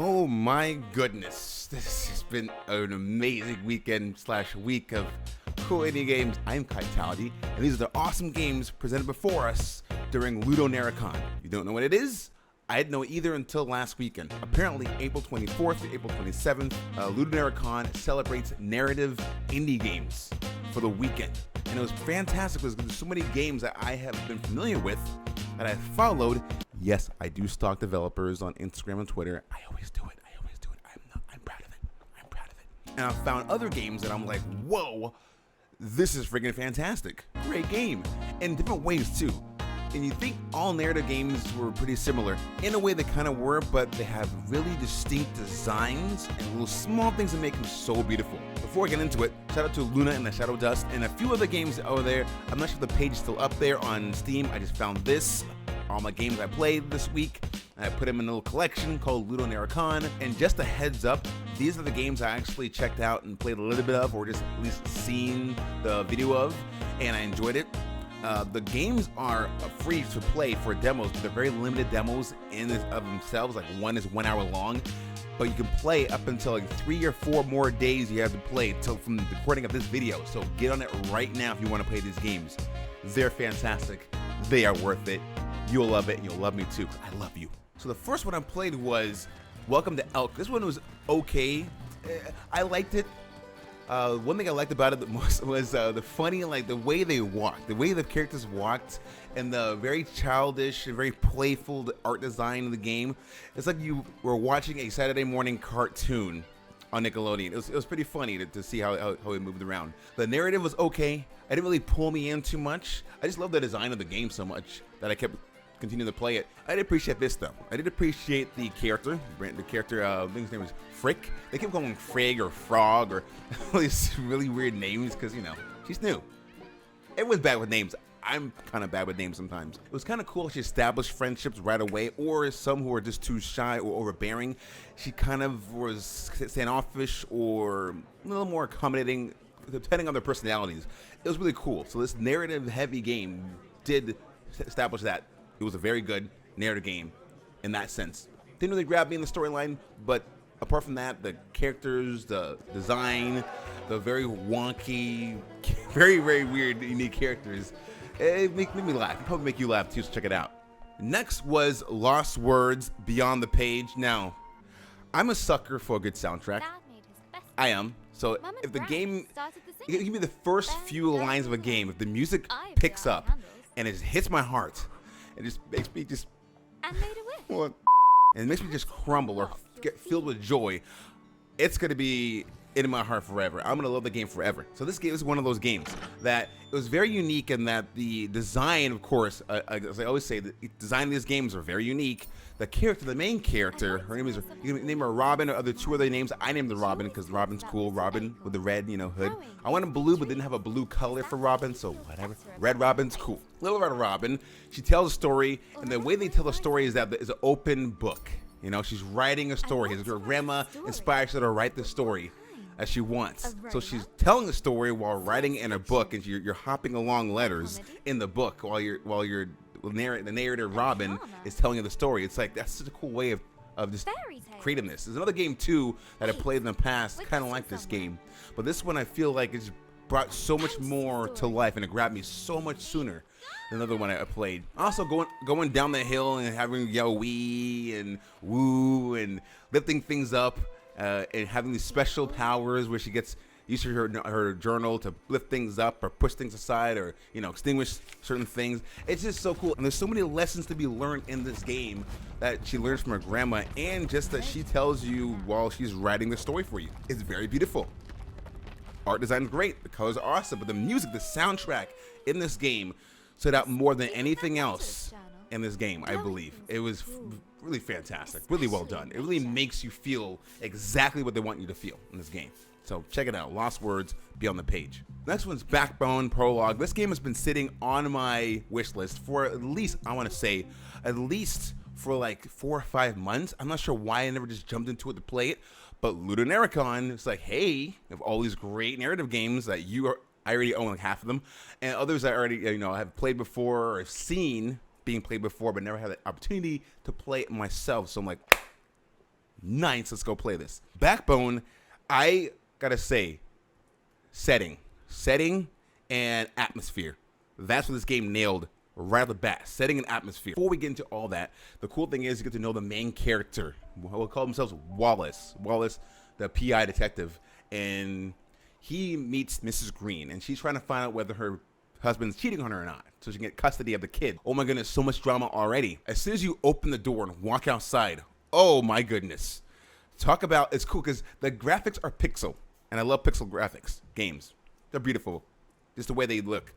Oh my goodness, this has been an amazing weekend/week of cool indie games. I'm Kaitality, and these are the awesome games presented before us during LudoNarraCon. You don't know what it is? I didn't know either until last weekend. Apparently, April 24th to April 27th, LudoNarraCon celebrates narrative indie games for the weekend. And it was fantastic because there's so many games that I have been familiar with that I followed. Yes, I do stalk developers on Instagram and Twitter. I always do it. I'm proud of it. And I found other games that I'm like, whoa, this is freaking fantastic. Great game. In different ways too. And you think all narrative games were pretty similar. In a way they kind of were, but they have really distinct designs and little small things that make them so beautiful. Before I get into it, shout out to Luna and the Shadow Dust and a few other games over there. I'm not sure if the page is still up there on Steam. I just found this. All my games I played this week, and I put them in a little collection called LudoNarraCon. And just a heads up, these are the games I actually checked out and played a little bit of, or just at least seen the video of, and I enjoyed it. The games are free to play for demos, but they're very limited demos in of themselves. Like one is 1 hour long, but you can play up until like 3 or 4 more days you have to play till from the recording of this video. So get on it right now if you want to play these games. They're fantastic. They are worth it. You'll love it, and you'll love me too. I love you. So the first one I played was Welcome to Elk. This one was okay. I liked it. One thing I liked about it the most was the funny, like the way they walked, the way the characters walked, and the very childish and very playful art design of the game. It's like you were watching a Saturday morning cartoon on Nickelodeon. It was pretty funny to see how it moved around. The narrative was okay. It didn't really pull me in too much. I just love the design of the game so much that I kept continuing to play it. I did appreciate this though. I did appreciate the character. I think his name was Frick. They kept calling him Frig or Frog or all these really weird names because, you know, she's new. Everyone's bad with names. I'm kind of bad with names sometimes. It was kind of cool. She established friendships right away, or some who are just too shy or overbearing. She kind of was standoffish or a little more accommodating, depending on their personalities. It was really cool. So this narrative-heavy game did establish that. It was a very good narrative game in that sense. Didn't really grab me in the storyline, but apart from that, the characters, the design, the very wonky, very, very weird, unique characters, it made me laugh. It'll probably make you laugh too, so check it out. Next was Lost Words Beyond the Page. Now, I'm a sucker for a good soundtrack. I am. So if the game, give me the first few lines of a game, if the music picks up and it hits my heart, it just makes me just, and it makes me just crumble or get filled with joy. It's gonna be in my heart forever. I'm gonna love the game forever. So this game is one of those games that it was very unique in that the design, of course, as I always say, the design of these games are very unique. The character, the main character, her name is, you can name her Robin or two other names. I named her Robin because Robin's cool. Robin with the red, hood. I wanted blue, but didn't have a blue color for Robin, so whatever. Red Robin's cool. Little Red Robin, she tells a story, and the way they tell the story is that it's an open book. She's writing a story. Her grandma inspires her to write the story as she wants. So she's telling the story while writing in a book, and you're hopping along letters in the book while the narrator Robin is telling you the story. It's like, that's such a cool way of just creating this. There's another game too that I played in the past, kind of like this game, but this one I feel like it's brought so much more to life, and it grabbed me so much sooner than the other one I played. Also going down the hill and having yell wee and woo and lifting things up, and having these special powers where she gets used to her journal to lift things up or push things aside or extinguish certain things. It's just so cool, and there's so many lessons to be learned in this game that she learns from her grandma, and just that she tells you while she's writing the story for you. It's very beautiful. Art design is great. The colors are awesome, but the music, the soundtrack in this game stood out more than anything else in this game, I believe. It was really fantastic, really well done. It really makes you feel exactly what they want you to feel in this game. So check it out, Lost Words Beyond the Page. Next one's Backbone Prologue. This game has been sitting on my wish list for at least for like 4 or 5 months. I'm not sure why I never just jumped into it to play it, but LudoNarraCon, it's like, hey, you have all these great narrative games that I already own like half of them, and others I already have played before or seen being played before, but never had the opportunity to play it myself. So I'm like, Nice, let's go play this. Backbone, I gotta say, setting and atmosphere. That's what this game nailed right off the bat. Setting and atmosphere. Before we get into all that, the cool thing is you get to know the main character. We'll call themselves Wallace. Wallace, the PI detective, and he meets Mrs. Green, and she's trying to find out whether her husband's cheating on her or not, so she can get custody of the kid. Oh my goodness, so much drama already. As soon as you open the door and walk outside, oh my goodness. Talk about, it's cool because the graphics are pixel, and I love pixel graphics games. They're beautiful, just the way they look.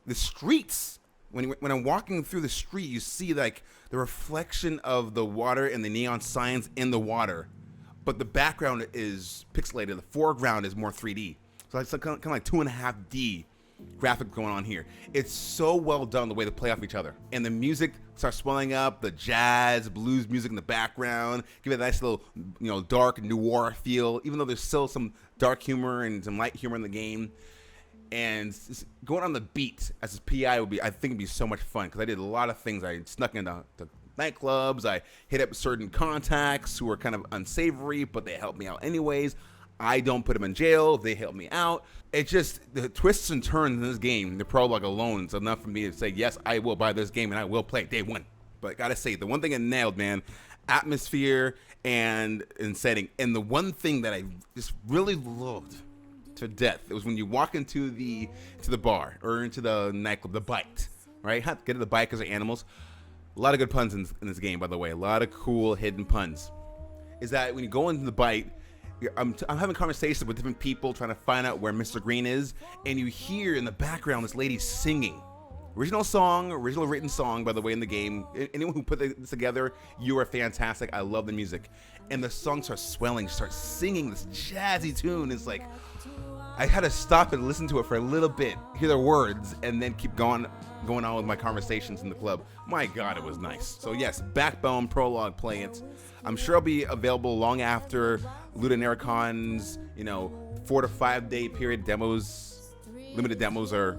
The streets, when I'm walking through the street, you see like the reflection of the water and the neon signs in the water, but the background is pixelated. The foreground is more 3D. So it's kind of like 2.5D graphic going on here. It's so well done the way they play off each other. And the music starts swelling up, the jazz, blues music in the background, give it a nice little, dark noir feel, even though there's still some dark humor and some light humor in the game. And going on the beat as a PI I think it'd be so much fun because I did a lot of things. I snuck into nightclubs, I hit up certain contacts who were kind of unsavory, but they helped me out anyways. I don't put them in jail, they help me out. It's just the twists and turns in this game, the prologue alone is enough for me to say, yes, I will buy this game and I will play it day one. But I gotta say, the one thing it nailed, man, atmosphere and setting. And the one thing that I just really loved to death, it was when you walk into the bar or into the nightclub, the bite, right? Have to get to the bite because they're animals. A lot of good puns in this game, by the way. A lot of cool hidden puns. Is that when you go into the bite, I'm having conversations with different people trying to find out where Mr. Green is, and you hear in the background this lady singing. Original written song, by the way, in the game. Anyone who put this together, you are fantastic. I love the music. And the song starts swelling, starts singing this jazzy tune. It's like, I had to stop and listen to it for a little bit, hear the words, and then keep going on with my conversations in the club. My God, it was nice. So yes, Backbone, Prologue, play it. I'm sure it'll be available long after LudoNarraCon's, 4 to 5 day period demos, limited demos are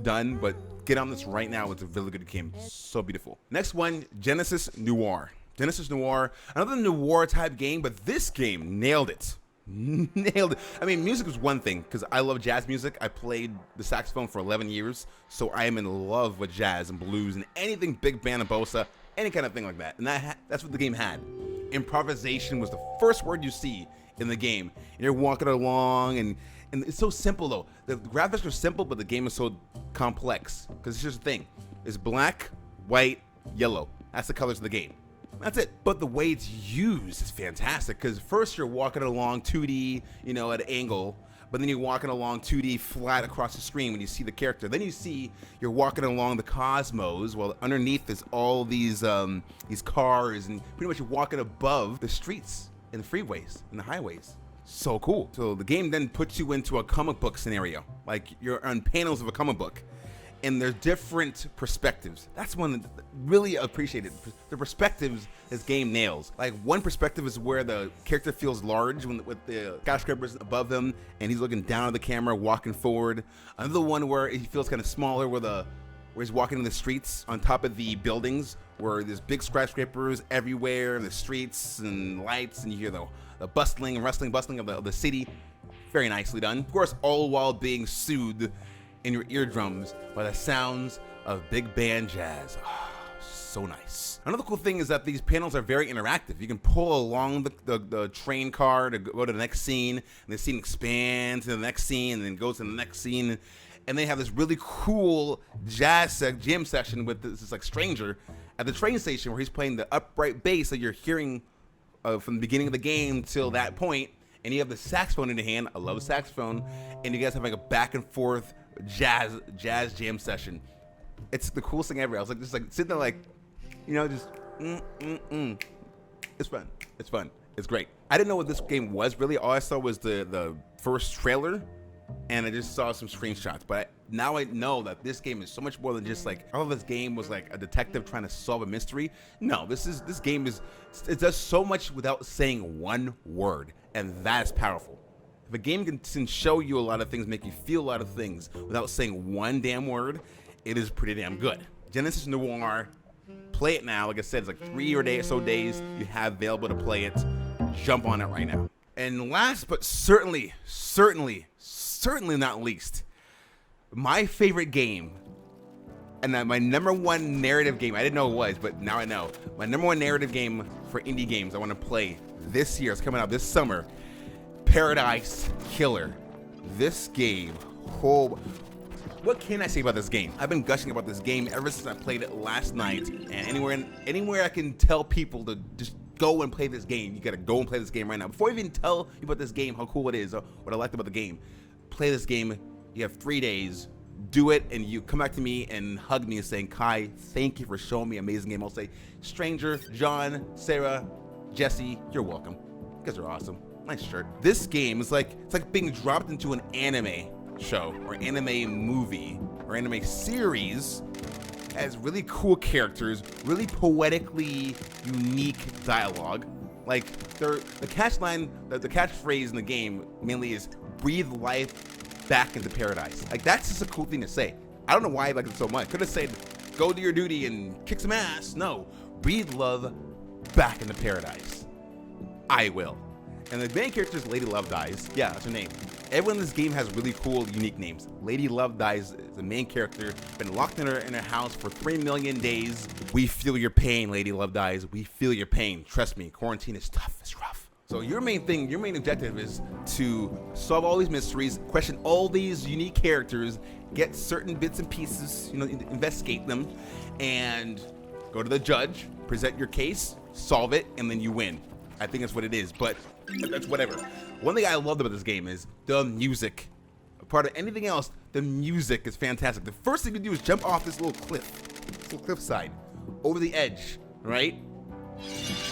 done, but get on this right now. It's a really good game. So beautiful. Next one, Genesis Noir. Genesis Noir, another noir type game, but this game nailed it. Nailed it. I mean, music was one thing because I love jazz music. I played the saxophone for 11 years, so I am in love with jazz and blues and anything big band and bossa, any kind of thing like that. And that's what the game had. Improvisation was the first word you see in the game. And you're walking along, and it's so simple though. The graphics are simple, but the game is so complex because it's just a thing. It's black, white, yellow. That's the colors of the game. That's it. But the way it's used is fantastic because first you're walking along 2D, at an angle, but then you're walking along 2D flat across the screen when you see the character. Then you're walking along the cosmos while underneath is all these cars, and pretty much you're walking above the streets and the freeways and the highways. So cool. So the game then puts you into a comic book scenario, like you're on panels of a comic book. And there's different perspectives. That's one that really appreciated. The perspectives this game nails. Like one perspective is where the character feels large with the skyscrapers above him, and he's looking down at the camera, walking forward. Another one where he feels kind of smaller, where he's walking in the streets on top of the buildings, where there's big skyscrapers everywhere in the streets and lights, and you hear the bustling and rustling of the city. Very nicely done. Of course, all while being soothed in your eardrums by the sounds of big band jazz. Oh, so nice. Another cool thing is that these panels are very interactive. You can pull along the train car to go to the next scene, and the scene expands to the next scene, and then goes to the next scene. And they have this really cool jam session with this like stranger at the train station where he's playing the upright bass that you're hearing from the beginning of the game till that point. And you have the saxophone in your hand. I love the saxophone. And you guys have like a back and forth jazz jam session. It's the coolest thing ever. I was like just like sitting there like, just It's fun. It's great. I didn't know what this game was really. All I saw was the first trailer, and I just saw some screenshots. But now I know that this game is so much more than just like, all of this game was like a detective trying to solve a mystery. No, this game it does so much without saying one word, and that's powerful. If a game can show you a lot of things, make you feel a lot of things without saying one damn word, it is pretty damn good. Genesis Noir, play it now. Like I said, it's like 3 or so days you have available to play it. jump on it right now. And last but certainly not least, my favorite game, and my number one narrative game, I didn't know it was, but now I know. My number one narrative game for indie games I want to play this year, it's coming out this summer, Paradise Killer. This game, what can I say about this game? I've been gushing about this game ever since I played it last night, and anywhere I can tell people to just go and play this game, you gotta go and play this game right now. Before I even tell you about this game, how cool it is, or what I liked about the game, play this game. You have 3 days. Do it, and you come back to me and hug me and saying, Kai, thank you for showing me an amazing game. I'll say, stranger, John, Sarah, Jesse, you're welcome. You guys are awesome. Nice shirt. This game is it's like being dropped into an anime show or anime movie or anime series. It has really cool characters, really poetically unique dialogue. Like the catchline, the catchphrase in the game mainly is breathe life back into paradise. Like, that's just a cool thing to say. I don't know why I like it so much. Could have said, go do your duty and kick some ass. No, breathe love back into paradise. I will. And the main character is Lady Love Dies. Yeah, that's her name. Everyone in this game has really cool, unique names. Lady Love Dies is the main character. Been locked in her house for 3 million days. We feel your pain, Lady Love Dies. We feel your pain. Trust me, quarantine is tough. It's rough. So your main objective is to solve all these mysteries, question all these unique characters, get certain bits and pieces, investigate them, and go to the judge, present your case, solve it, and then you win. I think that's what it is, but that's whatever. One thing I loved about this game is the music. Apart of anything else, the music is fantastic. The first thing you do is jump off this little cliffside, over the edge, right?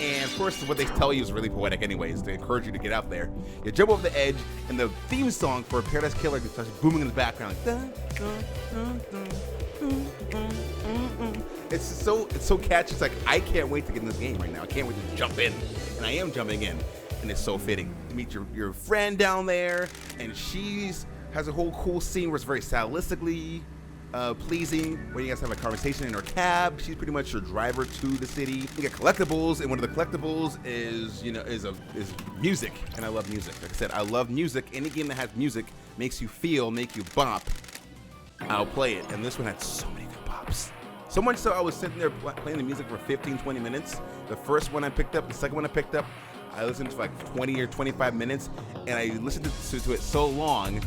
And of course, what they tell you is really poetic anyways, to encourage you to get out there. You jump over the edge, and the theme song for Paradise Killer starts booming in the background. It's so catchy. It's like, I can't wait to get in this game right now. I can't wait to jump in. And I am jumping in. And it's so fitting. You meet your friend down there, and has a whole cool scene where it's very stylistically pleasing, where you guys have a conversation in her cab. She's pretty much your driver to the city. You get collectibles, and one of the collectibles is music, and I love music. Like I said, I love music. Any game that has music makes you feel, make you bop, I'll play it. And this one had so many good bops. So much so I was sitting there playing the music for 15-20 minutes. The first one I picked up, the second one I picked up, I listened to like 20 or 25 minutes, and I listened to it so long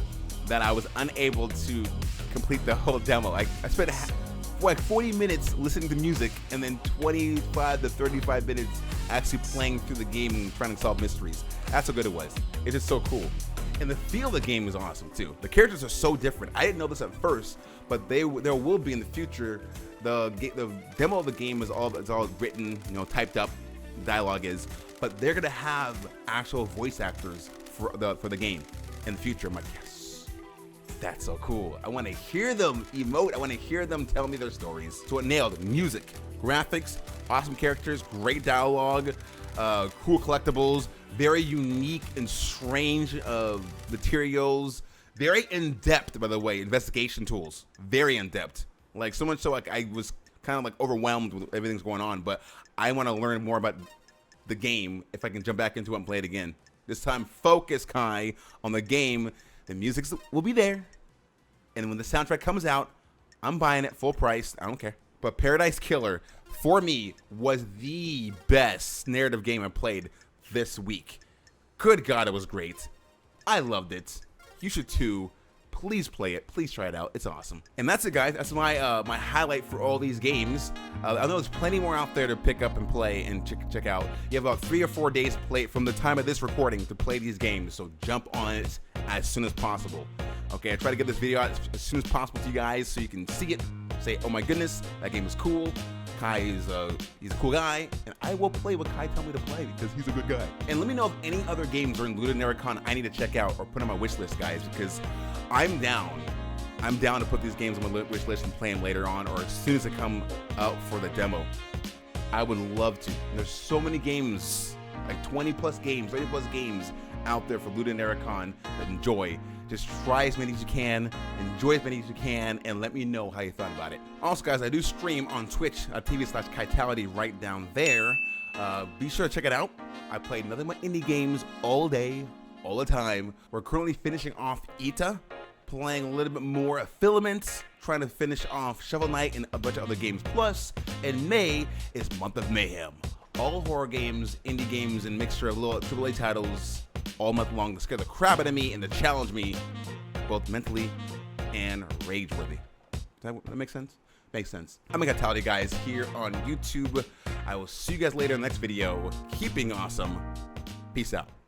that I was unable to complete the whole demo. I spent like 40 minutes listening to music, and then 25 to 35 minutes actually playing through the game and trying to solve mysteries. That's how good it was. It's just so cool. And the feel of the game is awesome too. The characters are so different. I didn't know this at first, but there will be in the future. The demo of the game is all written, typed up. Dialogue is, but they're gonna have actual voice actors for the game in the future. I'm like, yes, that's so cool. I want to hear them emote. I want to hear them tell me their stories. So it nailed music, graphics, awesome characters, great dialogue, cool collectibles, very unique and strange materials, very in depth, by the way, investigation tools, very in depth. Like, so much so like I was kind of like overwhelmed with everything's going on, but I want to learn more about the game if I can jump back into it and play it again. This time, focus, Kai, on the game. The music will be there, and when the soundtrack comes out, I'm buying it full price. I don't care. But Paradise Killer, for me, was the best narrative game I played this week. Good God, it was great. I loved it. You should too. Please play it. Please try it out. It's awesome. And that's it, guys. That's my my highlight for all these games. I know there's plenty more out there to pick up and play and check out. You have about 3 or 4 days to play from the time of this recording to play these games. So jump on it as soon as possible. Okay, I try to get this video out as soon as possible to you guys so you can see it. Say, oh my goodness, that game is cool. Kai is he's a cool guy, and I will play what Kai tell me to play because he's a good guy. And let me know if any other games during LudoNarraCon I need to check out or put on my wish list, guys, because I'm down. I'm down to put these games on my wish list and play them later on, or as soon as they come out for the demo. I would love to. There's so many games, like 20 plus games, 30 plus games out there for LudoNarraCon that enjoy. Just try as many as you can, enjoy as many as you can, and let me know how you thought about it. Also, guys, I do stream on Twitch.tv/Kaitality right down there. Be sure to check it out. I play nothing but indie games all day, all the time. We're currently finishing off Ita, playing a little bit more Filaments, trying to finish off Shovel Knight and a bunch of other games. Plus, in May is Month of Mayhem. All horror games, indie games, and mixture of little AAA titles all month long to scare the crap out of me and to challenge me, both mentally and rage-worthy. Does that make sense? Makes sense. I'm Kaitality, guys, here on YouTube. I will see you guys later in the next video. Keeping awesome. Peace out.